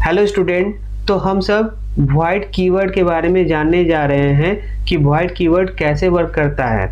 Hello student, तो हम सब वॉइड कीवर्ड के बारे में जानने जा रहे हैं कि वॉइड कीवर्ड कैसे वर्क करता है।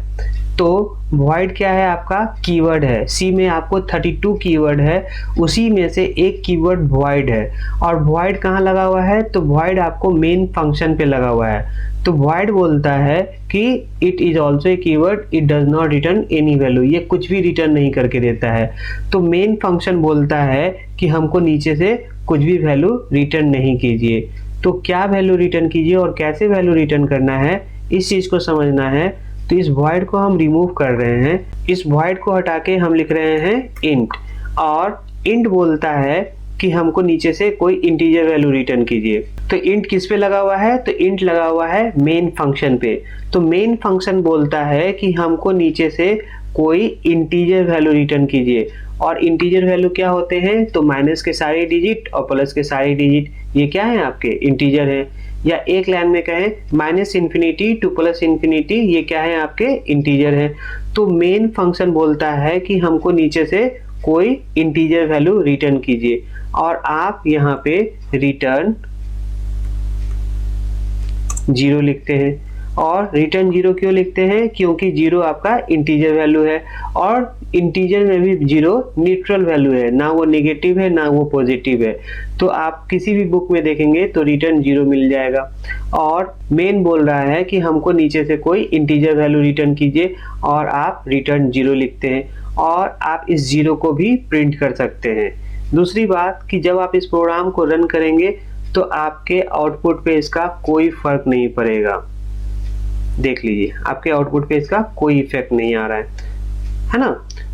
तो वॉइड क्या है? आपका कीवर्ड है। सी में आपको 32 कीवर्ड है, उसी में से एक कीवर्ड वॉइड है। और वॉइड कहाँ लगा हुआ है? तो वॉइड आपको मेन फंक्शन पे लगा हुआ है। तो वॉइड बोलता है कि it is also a keyword, it does not return any value. ये कुछ भी रिटर्न नहीं करके देता है। तो मेन फंक्शन बोलता है कि हमको नीचे से कुछ भी वैल्यू रिटर्न नहीं कीजिए। तो क्या वैल्यू रिटर्न कीजिए और कैसे वैल्यू रिटर्न करना है, इस चीज को समझना है। तो इस वॉइड को हम रिमूव कर रहे हैं। इस वॉइड को हटा के हम लिख रहे हैं इंट। और इंट बोलता है कि हमको नीचे से कोई इंटीजर वैल्यू रिटर्न कीजिए। तो इंट किस पे लगा हुआ है? तो इंट लगा हुआ है मेन फंक्शन पे। तो मेन फंक्शन बोलता है कि हमको नीचे से कोई इंटीजर वैल्यू रिटर्न कीजिए। और इंटीजर वैल्यू क्या होते हैं? तो माइनस के सारे डिजिट और प्लस के सारे डिजिट, ये क्या है? आपके इंटीजर है। या एक लाइन में कहें, minus infinity two plus infinity, ये क्या है? आपके इंटीजर है। तो मेन फंक्शन बोलता है कि हमको नीचे से कोई इंटीजर वैल्यू रिटर्न कीजिए। और आप यहाँ पे रिटर्न 0 लिखते हैं। और रिटर्न 0 क्यों लिखते हैं? क्योंकि 0 आपका इंटीजर वैल्यू है, और इंटीजर में भी 0 न्यूट्रल वैल्यू है, ना वो नेगेटिव है ना वो पॉजिटिव है। तो आप किसी भी बुक में देखेंगे तो रिटर्न 0 मिल जाएगा। और मेन बोल रहा है कि हमको नीचे से कोई इंटीजर वैल्यू रिटर्न कीजिए, और आप रिटर्न 0 लिखते हैं। और आप इस 0 को भी प्रिंट कर सकते हैं। दूसरी बात कि जब आप इस प्रोग्राम को रन करेंगे तो आपके आउटपुट पे इसका कोई फर्क नहीं पड़ेगा। देख लीजिए, आपके आउटपुट पे इसका कोई इफेक्ट नहीं आ रहा है ना।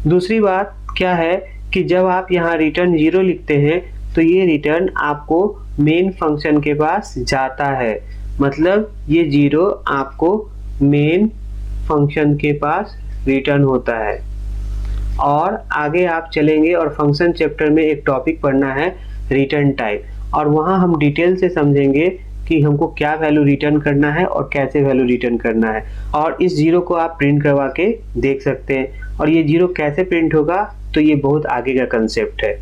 दूसरी बात क्या है कि जब आप यहाँ रिटर्न 0 लिखते हैं तो ये रिटर्न आपको मेन फंक्शन के पास जाता है। मतलब ये 0 आपको मेन फंक्शन के पास रिटर्न होता है। और आगे आप चलेंगे और फंक्शन चैप्टर में एक टॉपिक पढ़ना है रिटर्न टाइप, और वहाँ हम डिटेल से समझेंगे कि हमको क्या वैल्यू रिटर्न करना है और कैसे वैल्यू रिटर्न करना है। और इस 0 को आप प्रिंट करवा के देख सकते हैं। और ये 0 कैसे प्रिंट होगा, तो ये बहुत आगे का कंसेप्ट है।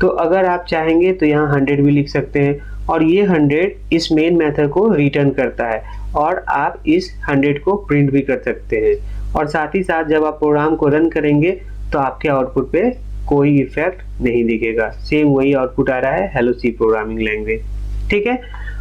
तो अगर आप चाहेंगे तो यहाँ 100 भी लिख सकते हैं, और ये 100 इस मेन मेथड को रिटर्न करता है, और आप इस 100 को प्रिंट भी कर सकते हैं। और साथ ही साथ जब आप प्रोग्राम को रन करेंगे तो आपके आउटपुट पे कोई इफेक्ट नहीं दिखेगा। सेम वही आउटपुट आ रहा है हेलो सी प्रोग्रामिंग लैंग्वेज, ठीक है।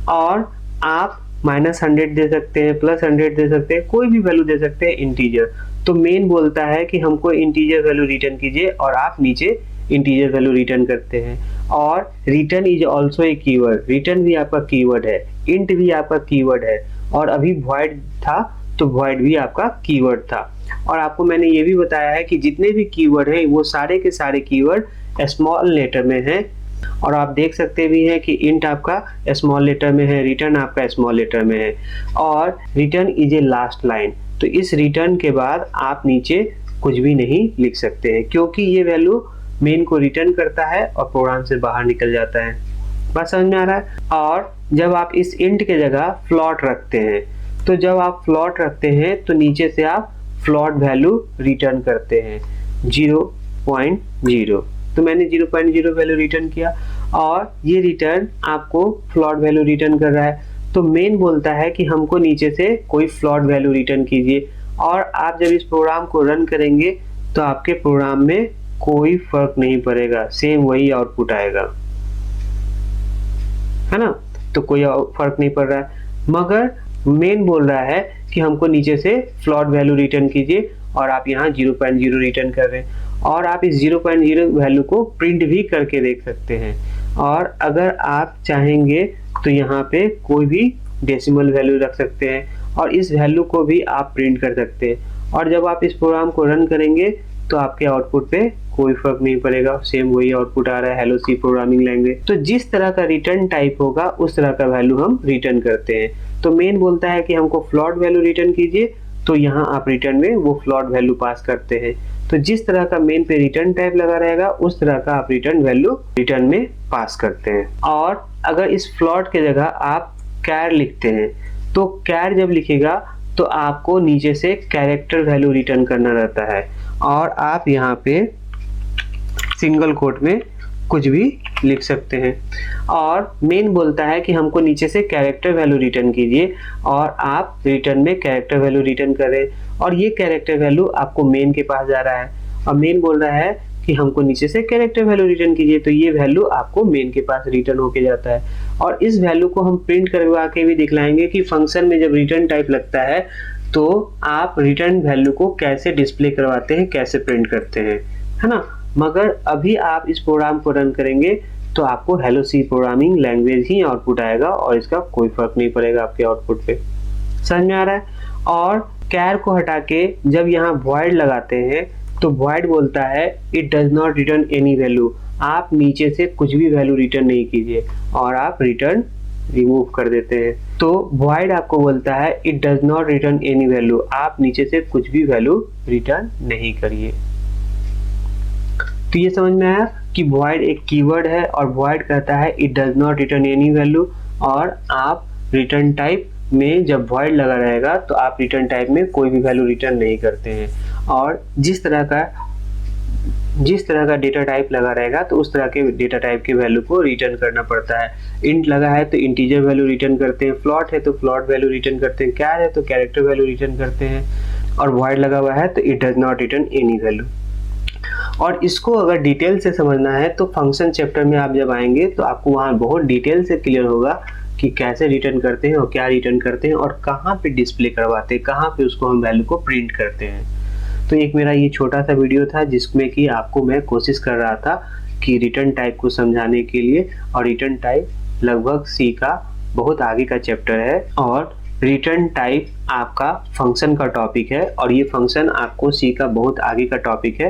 और आप -100 दे सकते हैं, +100 दे सकते हैं, कोई भी वैल्यू दे सकते हैं इंटीजर। तो मेन बोलता है कि हमको इंटीजर वैल्यू रिटर्न कीजिए, और आप नीचे इंटीजर वैल्यू रिटर्न करते हैं। और return is also a keyword, return भी आपका कीवर्ड है, इंट भी आपका कीवर्ड है, और अभी वॉइड था तो वॉइड भी आपका कीवर्ड था। और आपको मैंने ये भी बताया है कि जितने भी कीवर्ड हैं वो सारे के सारे कीवर्ड स्मॉल लेटर में हैं। और आप देख सकते भी हैं कि इंट आपका स्मॉल लेटर में है, रिटर्न आपका स्मॉल लेटर में है, और return is a last line. तो इस रिटर्न के बाद आप नीचे कुछ भी नहीं लिख सकते हैं, क्योंकि ये वैल्यू मेन को रिटर्न करता है और प्रोग्राम से बाहर निकल जाता है। बात समझ में आ रहा है? और जब आप इस इंट के जगह फ्लॉट रखते हैं, तो जब आप फ्लॉट रखते हैं तो नीचे से आप फ्लॉट वैल्यू रिटर्न करते हैं 0.0। तो मैंने 0.0 वैल्यू रिटर्न किया, और ये रिटर्न आपको फ्लॉट वैल्यू रिटर्न कर रहा है। तो मेन बोलता है कि हमको नीचे से कोई फ्लॉट वैल्यू रिटर्न कीजिए। और आप जब इस प्रोग्राम को रन करेंगे तो आपके प्रोग्राम में कोई फर्क नहीं पड़ेगा, सेम वही आउटपुट आएगा, है ना। तो कोई फर्क नहीं पड़ रहा है, मगर मेन बोल रहा है कि हमको नीचे से फ्लॉट वैल्यू रिटर्न कीजिए, और आप यहाँ 0.0 रिटर्न कर रहे हैं। और आप इस 0.0 वैल्यू को प्रिंट भी करके देख सकते हैं। और अगर आप चाहेंगे तो यहाँ पे कोई भी डेसिमल वैल्यू रख सकते हैं, और इस वैल्यू को भी आप प्रिंट कर सकते हैं। और जब आप इस प्रोग्राम को रन करेंगे तो आपके आउटपुट पे कोई फर्क नहीं पड़ेगा, सेम वही आउटपुट आ रहा है हेलो सी प्रोग्रामिंग लैंग्वेज। तो जिस तरह का रिटर्न टाइप होगा उस तरह का वैल्यू हम रिटर्न करते हैं। तो मेन बोलता है कि हमको फ्लॉट वैल्यू रिटर्न कीजिए, तो यहाँ आप रिटर्न में वो फ्लॉट वैल्यू पास करते हैं। तो जिस तरह का मेन पे रिटर्न टाइप लगा रहेगा उस तरह का आप रिटर्न वैल्यू रिटर्न में पास करते हैं। और अगर इस फ्लॉट के जगह आप कैर लिखते हैं, तो कैर जब लिखेगा तो आपको नीचे से कैरेक्टर वैल्यू रिटर्न करना रहता है, और आप यहाँ पे सिंगल कोट में कुछ भी लिख सकते हैं। और मेन बोलता है कि हमको नीचे से कैरेक्टर वैल्यू रिटर्न कीजिए और आप रिटर्न में कैरेक्टर वैल्यू रिटर्न करें और ये कैरेक्टर वैल्यू आपको मेन के पास जा रहा है और मेन बोल रहा है कि हमको नीचे से कैरेक्टर वैल्यू रिटर्न कीजिए, तो ये वैल्यू आपको मेन के पास रिटर्न होके जाता है। और इस वैल्यू को हम प्रिंट करवा के भी दिखलाएंगे कि फंक्शन में जब रिटर्न टाइप लगता है तो आप रिटर्न वैल्यू को कैसे डिस्प्ले करवाते हैं, कैसे प्रिंट करते हैं, है ना। मगर अभी आप इस प्रोग्राम को रन करेंगे तो आपको हेलो सी प्रोग्रामिंग लैंग्वेज ही आउटपुट आएगा और इसका कोई फर्क नहीं पड़ेगा आपके आउटपुट पे। समझ में आ रहा है। और कैर को हटा के जब यहाँ वॉइड लगाते हैं तो वॉइड बोलता है it does not return any value. आप नीचे से कुछ भी वैल्यू रिटर्न नहीं कीजिए और आप रिटर्न रिमूव कर देते हैं। तो वॉइड आपको बोलता है it does not return any value, आप नीचे से कुछ भी वैल्यू रिटर्न नहीं करिए। तो ये समझ में आया कि वॉइड एक कीवर्ड है और वॉइड कहता है it does not return any value और आप रिटर्न टाइप में जब वॉइड लगा रहेगा तो आप रिटर्न टाइप में कोई भी वैल्यू रिटर्न नहीं करते हैं और जिस तरह का डेटा टाइप लगा रहेगा तो उस तरह के डेटा टाइप के वैल्यू को रिटर्न करना पड़ता है। इंट लगा है तो इंटीजर वैल्यू रिटर्न करते हैं, फ्लॉट है तो फ्लॉट वैल्यू रिटर्न करते हैं, कैर है तो कैरेक्टर वैल्यू रिटर्न करते हैं और वॉइड लगा हुआ है तो it does not return any value. और इसको अगर डिटेल से समझना है तो फंक्शन चैप्टर में आप जब आएंगे तो आपको वहाँ बहुत डिटेल से क्लियर होगा कि कैसे रिटर्न करते हैं और क्या रिटर्न करते हैं और कहाँ पे डिस्प्ले करवाते हैं, कहाँ पे उसको हम वैल्यू को प्रिंट करते हैं। तो एक मेरा ये छोटा सा वीडियो था जिसमें कि आपको मैं कोशिश कर रहा था कि रिटर्न टाइप को समझाने के लिए, और रिटर्न टाइप लगभग सी का बहुत आगे का चैप्टर है और रिटर्न टाइप आपका फंक्शन का टॉपिक है और ये फंक्शन आपको सी का बहुत आगे का टॉपिक है,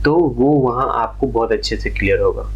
तो वो वहाँ आपको बहुत अच्छे से क्लियर होगा।